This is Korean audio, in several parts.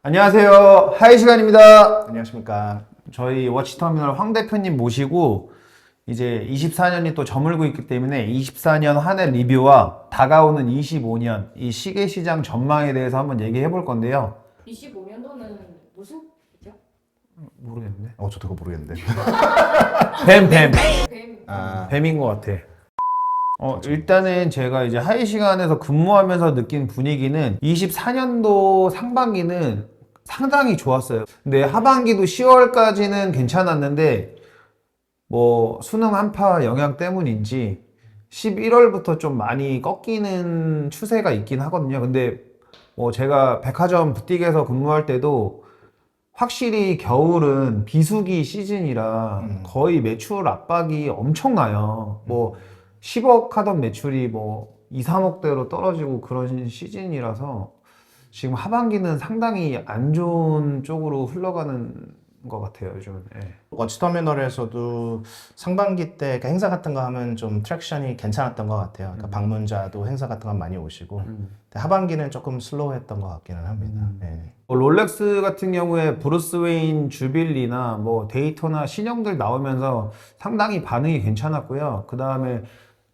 안녕하세요. 하이 시간입니다. 안녕하십니까. 저희 워치터미널 황 대표님 모시고 이제 24년이 또 저물고 있기 때문에 24년 한 해 리뷰와 다가오는 25년 이 시계 시장 전망에 대해서 한번 얘기해 볼 건데요. 25년도는 무슨 이죠? 모르겠는데. 저도 그거 모르겠는데. 뱀. 뱀. 뱀인 것 같아. 일단은 제가 이제 하이 시간에서 근무하면서 느낀 분위기는 24년도 상반기는 상당히 좋았어요. 근데 하반기도 10월까지는 괜찮았는데 뭐 수능 한파 영향 때문인지 11월부터 좀 많이 꺾이는 추세가 있긴 하거든요. 근데 뭐 제가 백화점 부틱에서 근무할 때도 확실히 겨울은 비수기 시즌이라 거의 매출 압박이 엄청나요. 뭐 10억 하던 매출이 뭐 2, 3억대로 떨어지고 그런 시즌이라서 지금 하반기는 상당히 안 좋은 쪽으로 흘러가는 것 같아요, 요즘은. 예. 워치터미널에서도 상반기 때 행사 같은 거 하면 좀 트랙션이 괜찮았던 것 같아요. 그러니까 방문자도 행사 같은 거 많이 오시고. 근데 하반기는 조금 슬로우했던 것 같기는 합니다. 네. 뭐 롤렉스 같은 경우에 브루스 웨인 주빌리나 뭐 데이터나 신형들 나오면서 상당히 반응이 괜찮았고요. 그 다음에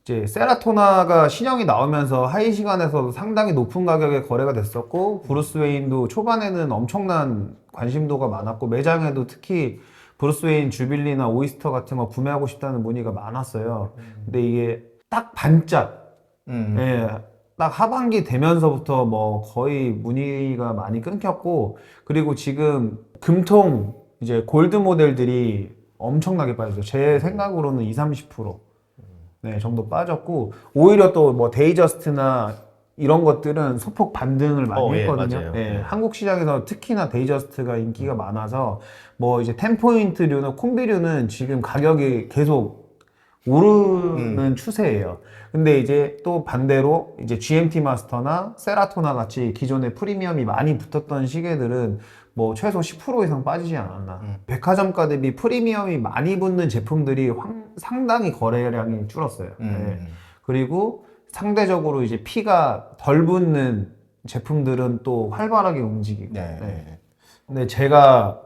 이제 세라토나가 신형이 나오면서 하이 시간에서도 상당히 높은 가격에 거래가 됐었고, 브루스 웨인도 초반에는 엄청난 관심도가 많았고, 매장에도 특히 브루스 웨인 주빌리나 오이스터 같은 거 구매하고 싶다는 문의가 많았어요. 근데 이게 딱 반짝, 예, 딱 하반기 되면서부터 뭐 거의 문의가 많이 끊겼고, 그리고 지금 금통 이제 골드 모델들이 엄청나게 빠졌어요. 제 생각으로는 20, 30% 네, 정도 빠졌고, 오히려 또 뭐 데이저스트나 이런 것들은 소폭 반등을 많이 예, 했거든요. 맞아요. 예, 한국 시장에서 특히나 데이저스트가 인기가 많아서 뭐 이제 10포인트류나 콤비류는 지금 가격이 계속 오르는 추세예요. 근데 이제 또 반대로 이제 GMT 마스터나 세라토나 같이 기존에 프리미엄이 많이 붙었던 시계들은 뭐 최소 10% 이상 빠지지 않았나. 백화점가 대비 프리미엄이 많이 붙는 제품들이 상당히 거래량이 줄었어요. 네. 그리고 상대적으로 이제 피가 덜 붙는 제품들은 또 활발하게 움직이고. 네. 네. 근데 제가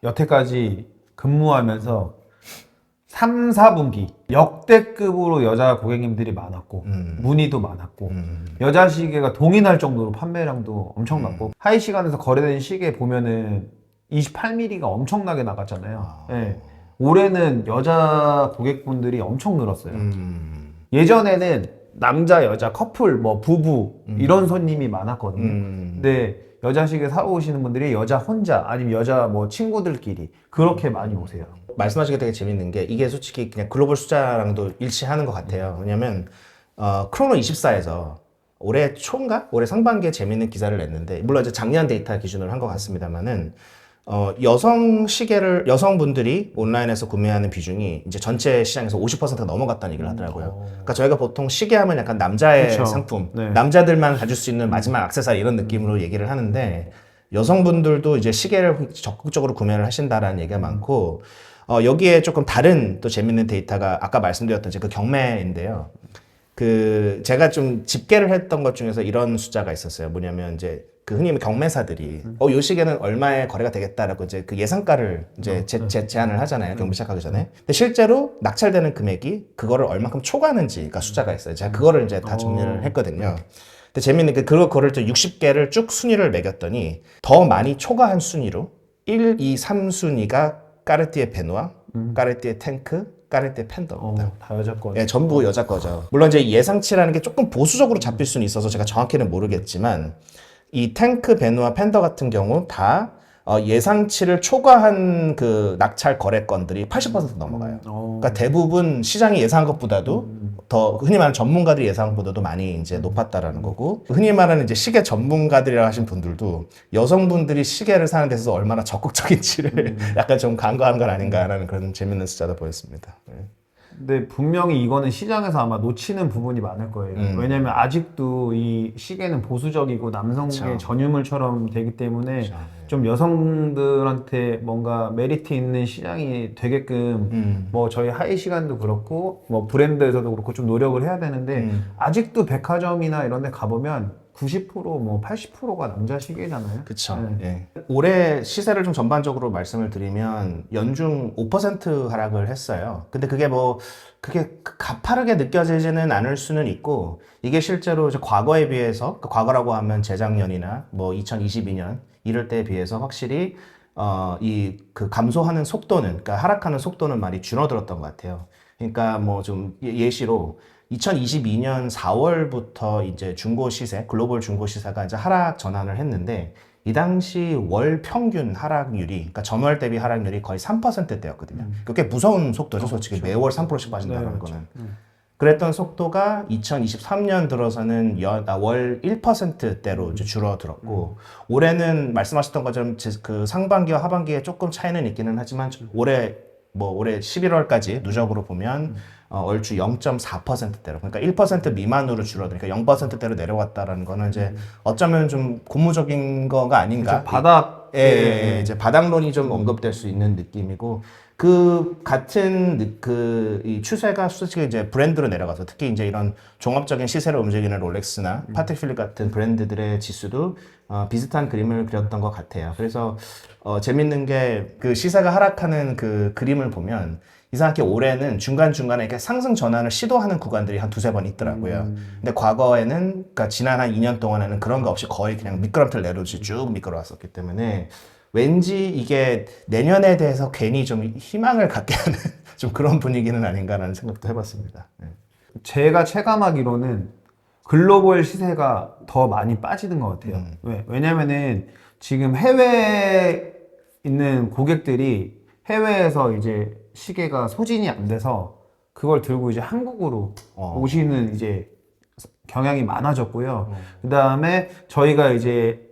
여태까지 근무하면서 3, 4분기 역대급으로 여자 고객님들이 많았고 문의도 많았고 여자 시계가 동인할 정도로 판매량도 엄청났고 하이 시간에서 거래된 시계 보면은 28mm가 엄청나게 나갔잖아요. 예. 올해는 여자 고객분들이 엄청 늘었어요. 예전에는 남자 여자 커플 뭐 부부 이런 손님이 많았거든요. 근데 여자 시계 사러 오시는 분들이 여자 혼자 아니면 여자 뭐 친구들끼리 그렇게 많이 오세요. 말씀하시기 되게 재밌는 게 이게 솔직히 그냥 글로벌 숫자랑도 일치하는 것 같아요. 왜냐면 크로노24에서 올해 초인가? 올해 상반기에 재밌는 기사를 냈는데 물론 이제 작년 데이터 기준으로 한 것 같습니다만은 여성분들이 온라인에서 구매하는 비중이 이제 전체 시장에서 50%가 넘어갔다는 얘기를 하더라고요. 그러니까 저희가 보통 시계 하면 약간 남자의 그쵸. 상품, 네. 남자들만 가질 수 있는 마지막 액세서리 이런 느낌으로 얘기를 하는데 여성분들도 이제 시계를 적극적으로 구매를 하신다라는 얘기가 많고 여기에 조금 다른 또 재밌는 데이터가 아까 말씀드렸던 그 경매인데요. 제가 좀 집계를 했던 것 중에서 이런 숫자가 있었어요. 뭐냐면 이제 흔히 경매사들이 요 시계는 얼마에 거래가 되겠다라고 이제 그 예상가를 이제 제안을 하잖아요. 경매 시작하기 전에. 근데 실제로 낙찰되는 금액이 그거를 얼마큼 초과하는지가 숫자가 있어요. 제가 그거를 이제 다 정리를 했거든요. 근데 재밌는 게 그거를 또 60개를 쭉 순위를 매겼더니 더 많이 초과한 순위로 1, 2, 3순위가 까르띠에 베누아, 까르띠에 탱크, 까르띠에 펜더입니다. 다 여자 거. 예, 전부 여자 거죠. 물론 이제 예상치라는 게 조금 보수적으로 잡힐 수는 있어서 제가 정확히는 모르겠지만 이 탱크, 베누아, 펜더 같은 경우 다 예상치를 초과한 그 낙찰 거래건들이 80% 넘어가요. 그러니까 대부분 시장이 예상한 것보다도 더 흔히 말하는 전문가들이 예상한 것보다도 많이 이제 높았다라는 거고 흔히 말하는 이제 시계 전문가들이라 하신 분들도 여성분들이 시계를 사는 데서 얼마나 적극적인지를 약간 좀 간과한 건 아닌가라는 그런 재밌는 숫자도 보였습니다. 네. 근데 분명히 이거는 시장에서 아마 놓치는 부분이 많을 거예요. 왜냐면 아직도 이 시계는 보수적이고 남성의 그쵸. 전유물처럼 되기 때문에 그쵸. 좀 여성들한테 뭔가 메리트 있는 시장이 되게끔 뭐 저희 하이 시간도 그렇고 뭐 브랜드에서도 그렇고 좀 노력을 해야 되는데 아직도 백화점이나 이런 데 가보면 90%뭐 80%가 남자 시계잖아요. 그쵸. 네. 예. 올해 시세를 좀 전반적으로 말씀을 드리면 연중 5% 하락을 했어요. 근데 그게 뭐 그게 가파르게 느껴지지는 않을 수는 있고 이게 실제로 이제 과거에 비해서 과거라고 하면 재작년이나 뭐 2022년 이럴 때에 비해서 확실히 이 그 감소하는 속도는 그러니까 하락하는 속도는 많이 줄어들었던 것 같아요. 그러니까 뭐 좀 예시로 2022년 4월부터 이제 중고 시세, 글로벌 중고 시세가 이제 하락 전환을 했는데 이 당시 월 평균 하락률이, 그러니까 전월 대비 하락률이 거의 3%대였거든요. 그게 무서운 속도죠, 솔직히. 매월 3%씩 빠진다는 네, 거는. 그랬던 속도가 2023년 들어서는 월 1%대로 이제 줄어들었고, 올해는 말씀하셨던 것처럼 그 상반기와 하반기에 조금 차이는 있기는 하지만 올해 11월까지 누적으로 보면 얼추 0.4%대로, 그러니까 1% 미만으로 줄어드니까 0%대로 내려왔다라는 거는 이제 어쩌면 좀 고무적인 거가 아닌가. 그렇죠. 바닥 이제 바닥론이 좀 언급될 수 있는 느낌이고, 그 같은 이 추세가 솔직히 이제 브랜드로 내려가서 특히 이제 이런 종합적인 시세를 움직이는 롤렉스나 파텍 필립 같은 브랜드들의 지수도 비슷한 그림을 그렸던 것 같아요. 그래서 재밌는 게 그 시세가 하락하는 그 그림을 보면 이상하게 올해는 중간중간에 이렇게 상승 전환을 시도하는 구간들이 한 두세 번 있더라고요. 근데 과거에는, 그러니까 지난 한 2년 동안에는 그런 거 없이 거의 그냥 미끄럼틀 내려오지 쭉 미끄러웠었기 때문에 왠지 이게 내년에 대해서 괜히 좀 희망을 갖게 하는 좀 그런 분위기는 아닌가라는 생각도 해봤습니다. 네. 제가 체감하기로는 글로벌 시세가 더 많이 빠지는 것 같아요. 왜냐면은 지금 해외에 있는 고객들이 해외에서 이제 시계가 소진이 안 돼서 그걸 들고 이제 한국으로 오시는 이제 경향이 많아졌고요. 그 다음에 저희가 이제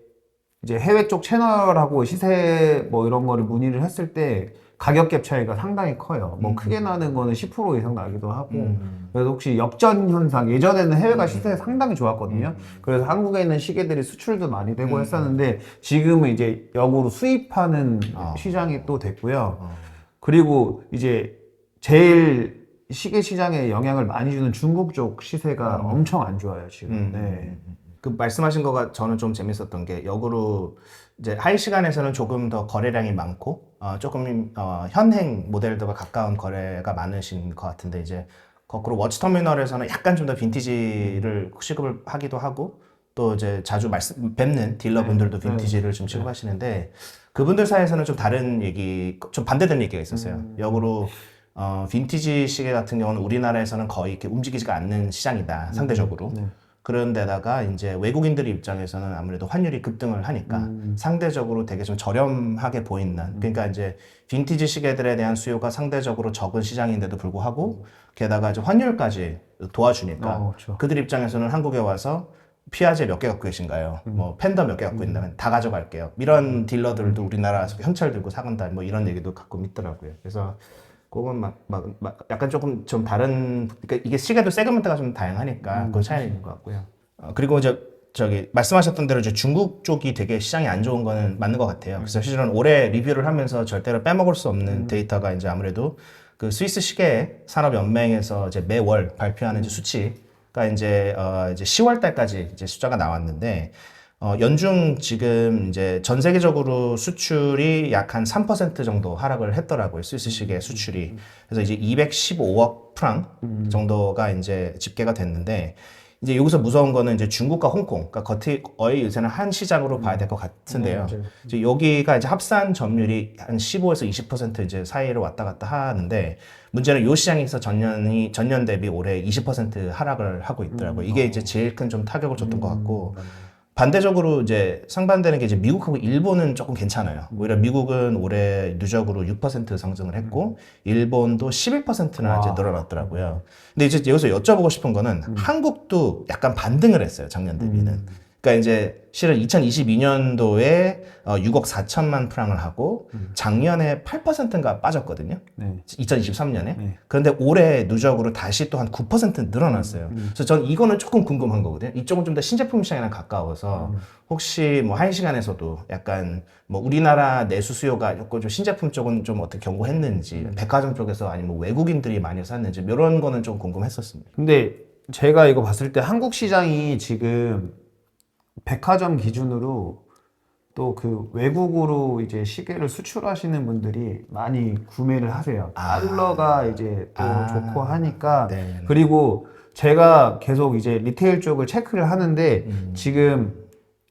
해외 쪽 채널하고 시세 뭐 이런 거를 문의를 했을 때 가격 갭 차이가 상당히 커요. 뭐 크게 나는 거는 10% 이상 나기도 하고. 그래서 혹시 역전 현상, 예전에는 해외가 시세 상당히 좋았거든요. 그래서 한국에 있는 시계들이 수출도 많이 되고 했었는데 지금은 이제 역으로 수입하는 시장이 또 됐고요. 그리고 이제 제일 시계 시장에 영향을 많이 주는 중국 쪽 시세가 엄청 안 좋아요, 지금. 네. 그 말씀하신 거가 저는 좀 재밌었던 게 역으로 이제 하이 시간에서는 조금 더 거래량이 많고 조금 현행 모델들과 가까운 거래가 많으신 것 같은데 이제 거꾸로 워치터미널에서는 약간 좀 더 빈티지를 취급을 하기도 하고 또 이제 자주 뵙는 딜러분들도 빈티지를 좀 취급하시는데 그분들 사이에서는 좀 다른 얘기, 좀 반대되는 얘기가 있었어요. 역으로 빈티지 시계 같은 경우는 우리나라에서는 거의 이렇게 움직이지가 않는 시장이다, 상대적으로. 그런 데다가 이제 외국인들 입장에서는 아무래도 환율이 급등을 하니까 상대적으로 되게 좀 저렴하게 보이는, 그러니까 이제 빈티지 시계들에 대한 수요가 상대적으로 적은 시장인데도 불구하고 게다가 이제 환율까지 도와주니까 그렇죠. 그들 입장에서는 한국에 와서 피아제 몇 개 갖고 계신가요? 뭐 펜더 몇 개 갖고 있다면 다 가져갈게요. 이런 딜러들도 우리나라에서 현찰 들고 사간다, 뭐 이런 얘기도 가끔 있더라고요. 그래서 그건 약간 조금 좀 다른, 그러니까 이게 시계도 세그먼트가 좀 다양하니까 그건 차이가 있는 것 같고요. 그리고 이제 저기 말씀하셨던 대로 이제 중국 쪽이 되게 시장이 안 좋은 거는 맞는 것 같아요. 그래서 실은 올해 리뷰를 하면서 절대로 빼먹을 수 없는 데이터가 이제 아무래도 그 스위스 시계 산업 연맹에서 이제 매월 발표하는 이제 수치가 이제 10월 달까지 이제 숫자가 나왔는데 연중 지금 이제 전 세계적으로 수출이 약 한 3% 정도 하락을 했더라고요. 스위스 시계 수출이. 그래서 이제 215억 프랑 정도가 이제 집계가 됐는데 이제 여기서 무서운 거는 이제 중국과 홍콩, 그러니까 거의 요새는 한 시장으로 봐야 될 것 같은데요. 이제 여기가 이제 합산 점유율이 한 15에서 20% 이제 사이로 왔다 갔다 하는데 문제는 이 시장에서 전년 대비 올해 20% 하락을 하고 있더라고요. 이게 이제 제일 큰 좀 타격을 줬던 것 같고. 반대적으로 이제 상반되는 게 이제 미국하고 일본은 조금 괜찮아요. 오히려 미국은 올해 누적으로 6% 상승을 했고 일본도 11%나 이제 늘어났더라고요. 근데 이제 여기서 여쭤보고 싶은 거는 한국도 약간 반등을 했어요, 작년 대비는. 그러니까 이제 실은 2022년도에 6억 4천만 프랑을 하고 작년에 8%인가 빠졌거든요. 2023년에. 그런데 올해 누적으로 다시 또 한 9% 늘어났어요. 그래서 전 이거는 조금 궁금한 거거든요. 이쪽은 좀 더 신제품 시장이랑 가까워서 혹시 뭐 한 시간에서도 약간 뭐 우리나라 내수 수요가 좀 신제품 쪽은 좀 어떻게 견고했는지, 백화점 쪽에서 아니면 뭐 외국인들이 많이 샀는지 이런 거는 좀 궁금했었습니다. 근데 제가 이거 봤을 때 한국 시장이 지금 백화점 기준으로 또 그 외국으로 이제 시계를 수출하시는 분들이 많이 구매를 하세요. 달러가 이제 또 좋고 하니까. 네. 그리고 제가 계속 이제 리테일 쪽을 체크를 하는데 지금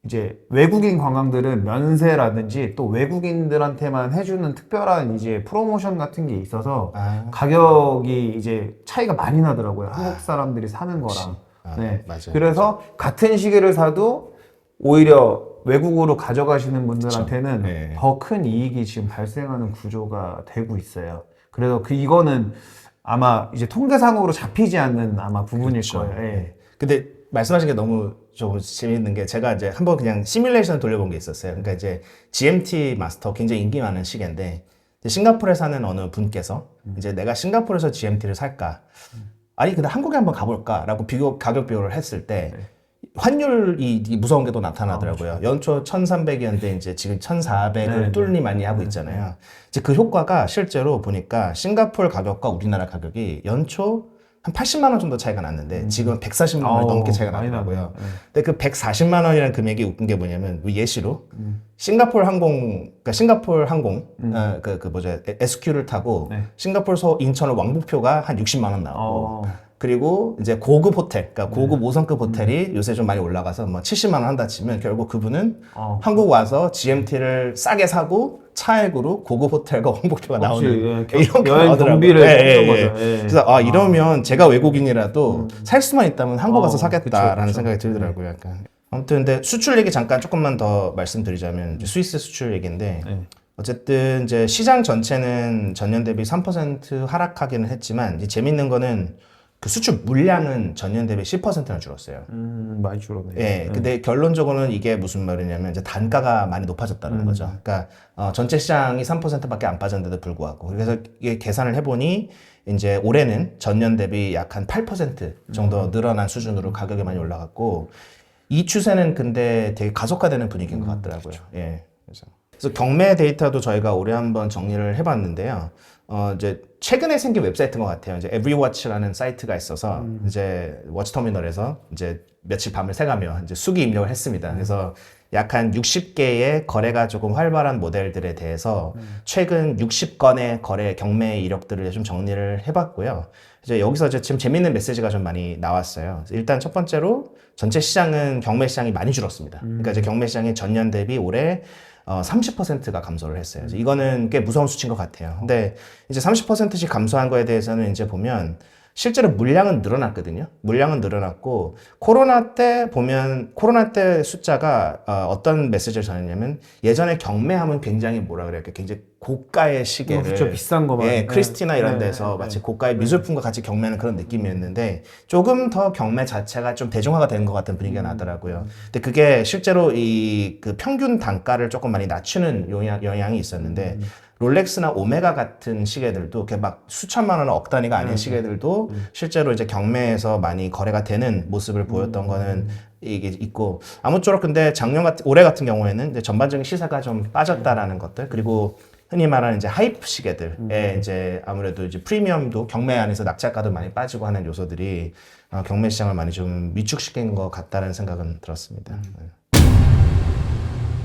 이제 외국인 관광들은 면세라든지 또 외국인들한테만 해주는 특별한 이제 프로모션 같은 게 있어서 가격이 이제 차이가 많이 나더라고요. 한국 사람들이 사는 거랑. 네. 맞아요. 그래서 같은 시계를 사도 오히려 외국으로 가져가시는 분들한테는 네. 더 큰 이익이 지금 발생하는 구조가 되고 있어요. 그래서 이거는 아마 이제 통계상으로 잡히지 않는 아마 부분일 거예요. 예. 근데 말씀하신 게 너무 좀 재밌는 게 제가 이제 한번 그냥 시뮬레이션 돌려본 게 있었어요. 그러니까 이제 GMT 마스터 굉장히 인기 많은 시계인데 이제 싱가포르에 사는 어느 분께서 이제 내가 싱가포르에서 GMT를 살까? 아니 근데 한국에 한번 가볼까라고 가격 비교를 했을 때 환율이 무서운 게 또 나타나더라고요. 연초 1,300이었는데 이제 지금 1,400을 뚫니 많이 하고 있잖아요. 이제 그 효과가 실제로 보니까 싱가포르 가격과 우리나라 가격이 연초 한 80만 원 정도 차이가 났는데 지금 140만 원이 넘게 차이가 많이 나더라고요. 나네요. 근데 그 140만 원이라는 금액이 웃긴 게 뭐냐면 예시로 싱가포르 항공, 그러니까 싱가포르 항공 SQ를 타고 싱가포르에서 인천을 왕복표가 한 60만 원 나오고 그리고 이제 고급 호텔, 그러니까 고급 5성급 호텔이 요새 좀 많이 올라가서 뭐 70만 원 한다 치면 결국 그분은 한국 와서 GMT를 싸게 사고 차액으로 고급 호텔과 왕복표가 나오는 이런 여행 경비를 했던 거죠. 예. 그래서 이러면 제가 외국인이라도 살 수만 있다면 한국 가서 사겠다라는 그쵸. 생각이 들더라고요. 약간. 아무튼 근데 수출 얘기 잠깐 조금만 더 말씀드리자면 이제 스위스 수출 얘기인데 어쨌든 이제 시장 전체는 전년 대비 3% 하락하기는 했지만 이제 재밌는 거는 그 수출 물량은 전년 대비 10%나 줄었어요. 많이 줄었네요. 예, 근데 결론적으로는 이게 무슨 말이냐면 이제 단가가 많이 높아졌다는 거죠. 그러니까 전체 시장이 3%밖에 안 빠졌는데도 불구하고 그래서 이게 계산을 해보니 이제 올해는 전년 대비 약 한 8% 정도 늘어난 수준으로 가격이 많이 올라갔고 이 추세는 근데 되게 가속화되는 분위기인 것 같더라고요. 예, 그래서 경매 데이터도 저희가 올해 한번 정리를 해봤는데요. 이제 최근에 생긴 웹사이트인 것 같아요. 이제 에브리워치라는 사이트가 있어서 이제 워치터미널에서 이제 며칠 밤을 새가며 이제 수기 입력을 했습니다. 그래서 약 한 60개의 거래가 조금 활발한 모델들에 대해서 최근 60건의 거래 경매 이력들을 좀 정리를 해봤고요. 이제 여기서 이제 지금 재밌는 메시지가 좀 많이 나왔어요. 일단 첫 번째로 전체 시장은 경매 시장이 많이 줄었습니다. 그러니까 이제 경매 시장이 전년 대비 올해 30%가 감소를 했어요. 이거는 꽤 무서운 수치인 것 같아요. 근데 이제 30%씩 감소한 거에 대해서는 이제 보면 실제로 물량은 늘어났거든요. 물량은 늘어났고 코로나 때 보면 코로나 때 숫자가 어떤 메시지를 전했냐면 예전에 경매하면 굉장히 뭐라 그래야 굉장히 고가의 시계를 그렇죠. 비싼 거만. 예, 크리스티나 이런 데서 마치 고가의 미술품과 같이 경매하는 그런 느낌이었는데 조금 더 경매 자체가 좀 대중화가 되는 것 같은 분위기가 나더라고요. 근데 그게 실제로 이 그 평균 단가를 조금 많이 낮추는 영향이 있었는데 롤렉스나 오메가 같은 시계들도 이렇게 막 수천만 원, 억 단위가 아닌 시계들도 실제로 이제 경매에서 많이 거래가 되는 모습을 보였던 거는 이게 있고 아무쪼록 근데 올해 같은 경우에는 이제 전반적인 시세가 좀 빠졌다라는 것들 그리고 흔히 말하는 이제 하이프 시계들에 이제 아무래도 이제 프리미엄도 경매 안에서 낙찰가도 많이 빠지고 하는 요소들이 경매 시장을 많이 좀 위축시킨 것 같다는 생각은 들었습니다.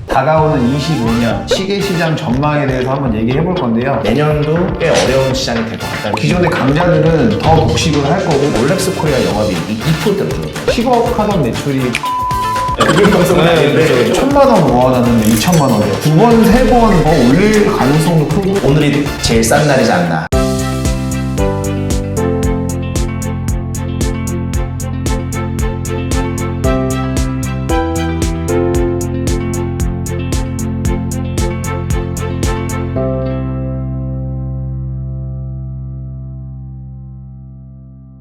다가오는 25년 시계 시장 전망에 대해서 한번 얘기해 볼 건데요. 내년도 꽤 어려운 시장이 될 것 같다는 기존의 강자들은 더 독식을 할 거고 롤렉스 코리아 영업이 2%대로 줄었어요. 10억 하던 매출이 그런 방송은 아닌데 1,000만 원 모아놨는데 2,000만 원에 2번, 3번 더 올릴 가능성도 크고 오늘이 제일 싼 날이지 않나.